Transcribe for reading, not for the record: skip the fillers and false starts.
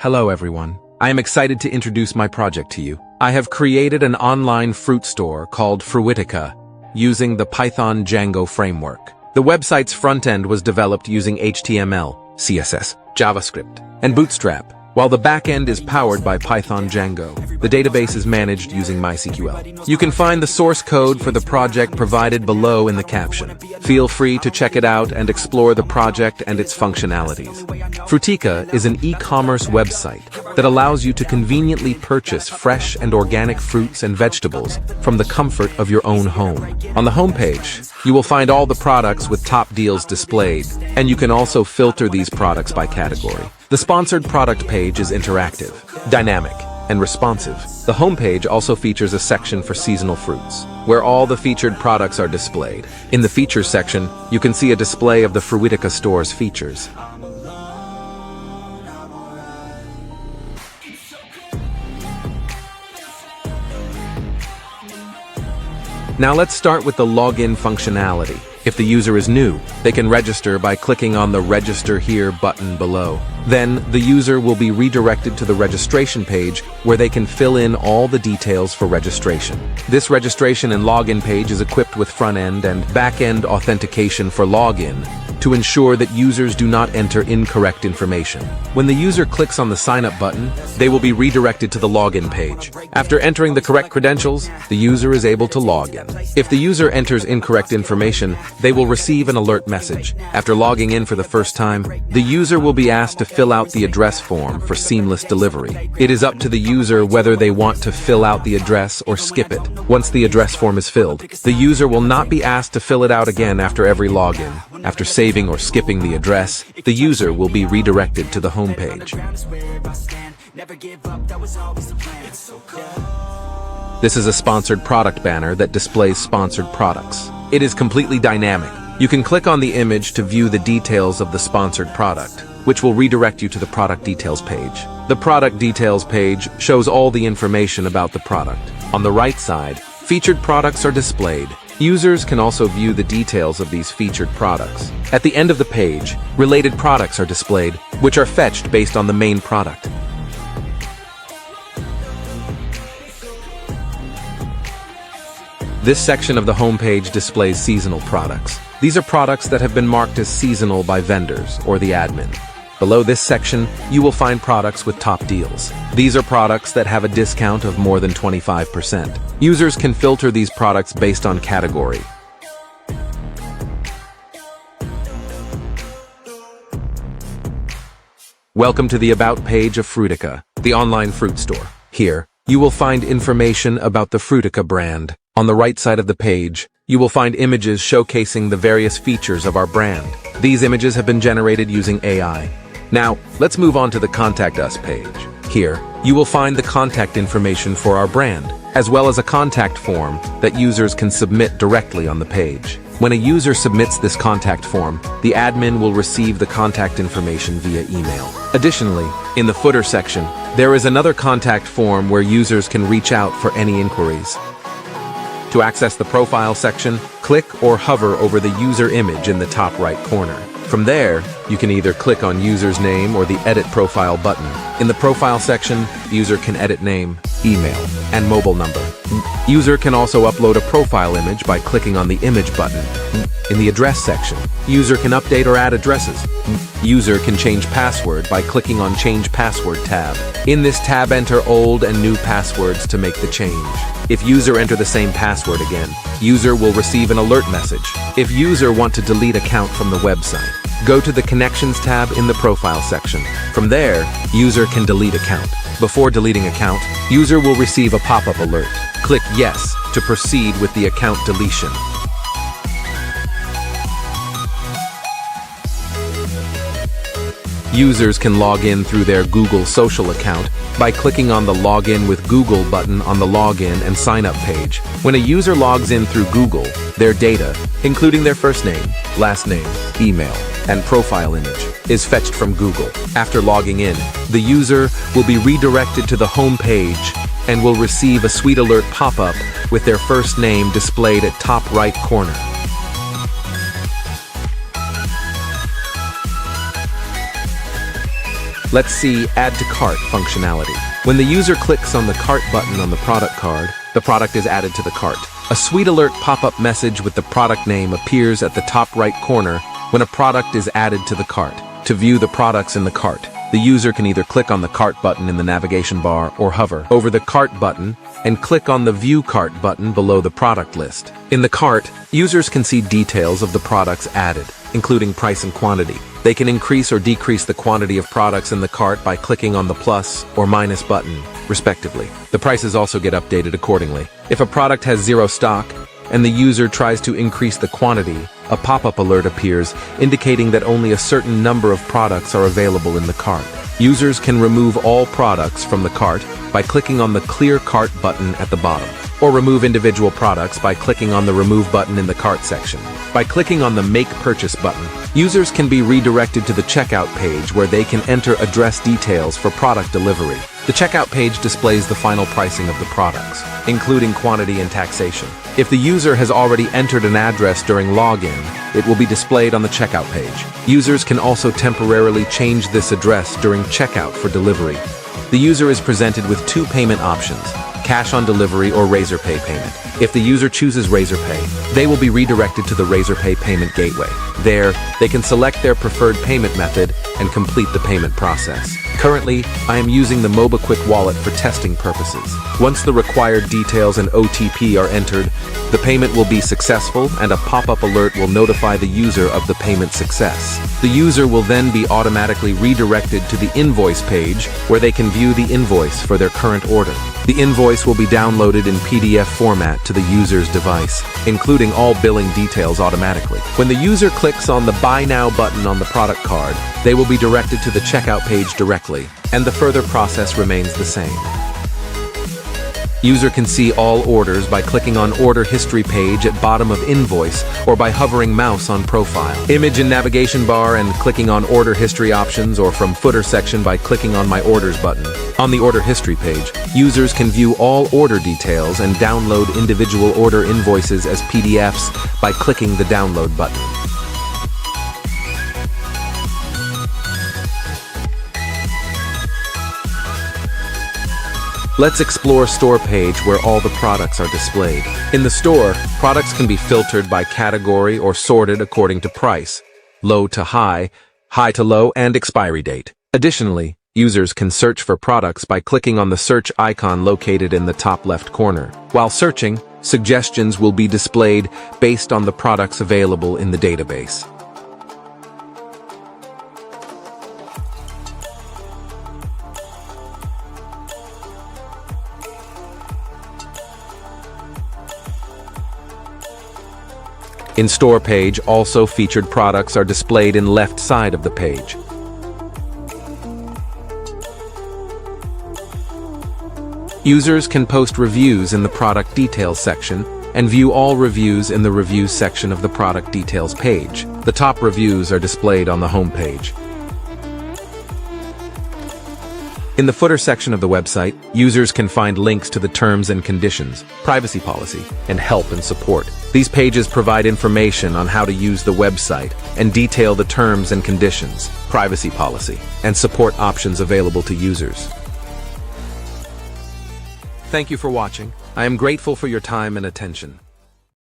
Hello everyone. I am excited to introduce my project to you. I have created an online fruit store called Fruitica using the Python Django framework. The website's front end was developed using HTML, CSS, JavaScript, and Bootstrap, while the backend is powered by Python Django. The database is managed using MySQL. You can find the source code for the project provided below in the caption. Feel free to check it out and explore the project and its functionalities. Fruitica is an e-commerce website that allows you to conveniently purchase fresh and organic fruits and vegetables from the comfort of your own home. On the homepage, you will find all the products with top deals displayed, and you can also filter these products by category. The sponsored product page is interactive, dynamic, and responsive. The homepage also features a section for seasonal fruits, where all the featured products are displayed. In the features section, you can see a display of the Fruitica store's features. Now let's start with the login functionality. If the user is new, they can register by clicking on the Register Here button below. Then, the user will be redirected to the registration page where they can fill in all the details for registration. This registration and login page is equipped with front-end and back-end authentication for login to ensure that users do not enter incorrect information. When the user clicks on the Sign Up button, they will be redirected to the login page. After entering the correct credentials, the user is able to log in. If the user enters incorrect information, they will receive an alert message. After logging in for the first time, the user will be asked to fill out the address form for seamless delivery. It is up to the user whether they want to fill out the address or skip it. Once the address form is filled, the user will not be asked to fill it out again after every login. After saving or skipping the address, the user will be redirected to the home page. This is a sponsored product banner that displays sponsored products. It is completely dynamic. You can click on the image to view the details of the sponsored product, which will redirect you to the product details page. The product details page shows all the information about the product. On the right side, featured products are displayed. Users can also view the details of these featured products. At the end of the page, related products are displayed, which are fetched based on the main product. This section of the homepage displays seasonal products. These are products that have been marked as seasonal by vendors or the admin. Below this section, you will find products with top deals. These are products that have a discount of more than 25%. Users can filter these products based on category. Welcome to the About page of Fruitica, the online fruit store. Here, you will find information about the Fruitica brand. On the right side of the page, you will find images showcasing the various features of our brand. These images have been generated using AI. Now, let's move on to the Contact Us page. Here, you will find the contact information for our brand, as well as a contact form that users can submit directly on the page. When a user submits this contact form, the admin will receive the contact information via email. Additionally, in the footer section, there is another contact form where users can reach out for any inquiries. To access the profile section, click or hover over the user image in the top right corner. From there, you can either click on user's name or the Edit Profile button. In the profile section, user can edit name, email, and mobile number. User can also upload a profile image by clicking on the Image button. In the Address section, user can update or add addresses. User can change password by clicking on Change Password tab. In this tab, enter old and new passwords to make the change. If user enter the same password again, user will receive an alert message. If user want to delete account from the website, go to the Connections tab in the Profile section. From there, user can delete account. Before deleting account, user will receive a pop-up alert. Click Yes to proceed with the account deletion. Users can log in through their Google social account by clicking on the Login with Google button on the Login and Sign Up page. When a user logs in through Google, their data, including their first name, last name, email, and profile image, is fetched from Google. After logging in, the user will be redirected to the home page and will receive a Sweet Alert pop-up with their first name displayed at top right corner. Let's see Add to Cart functionality. When the user clicks on the Cart button on the product card, the product is added to the cart. A Sweet Alert pop-up message with the product name appears at the top right corner when a product is added to the cart. To view the products in the cart, the user can either click on the Cart button in the navigation bar or hover over the Cart button and click on the View Cart button below the product list. In the cart, users can see details of the products added, including price and quantity. They can increase or decrease the quantity of products in the cart by clicking on the plus or minus button, respectively. The prices also get updated accordingly. If a product has zero stock and the user tries to increase the quantity, a pop-up alert appears indicating that only a certain number of products are available in the cart. Users can remove all products from the cart by clicking on the Clear Cart button at the bottom, or remove individual products by clicking on the Remove button in the cart section. By clicking on the Make Purchase button, users can be redirected to the checkout page where they can enter address details for product delivery. The checkout page displays the final pricing of the products, including quantity and taxation. If the user has already entered an address during login, it will be displayed on the checkout page. Users can also temporarily change this address during checkout for delivery. The user is presented with two payment options: cash on delivery or Razorpay payment. If the user chooses Razorpay, they will be redirected to the Razorpay payment gateway. There, they can select their preferred payment method and complete the payment process. Currently, I am using the MobiQuick wallet for testing purposes. Once the required details and OTP are entered, the payment will be successful and a pop-up alert will notify the user of the payment success. The user will then be automatically redirected to the invoice page where they can view the invoice for their current order. The invoice will be downloaded in PDF format to the user's device, including all billing details automatically. When the user clicks on the Buy Now button on the product card, they will be directed to the checkout page directly, and the further process remains the same. User can see all orders by clicking on Order History page at bottom of invoice or by hovering mouse on profile. Image in navigation bar and clicking on Order History options, or from footer section by clicking on My Orders button. On the Order History page, users can view all order details and download individual order invoices as PDFs by clicking the Download button. Let's explore Store page where all the products are displayed. In the store, products can be filtered by category or sorted according to price, low to high, high to low, and expiry date. Additionally, users can search for products by clicking on the search icon located in the top left corner. While searching, suggestions will be displayed based on the products available in the database. In Store page, also featured products are displayed in left side of the page. Users can post reviews in the Product Details section and view all reviews in the Reviews section of the Product Details page. The top reviews are displayed on the home page. In the footer section of the website, users can find links to the terms and conditions, privacy policy, and help and support. These pages provide information on how to use the website and detail the terms and conditions, privacy policy, and support options available to users. Thank you for watching. I am grateful for your time and attention.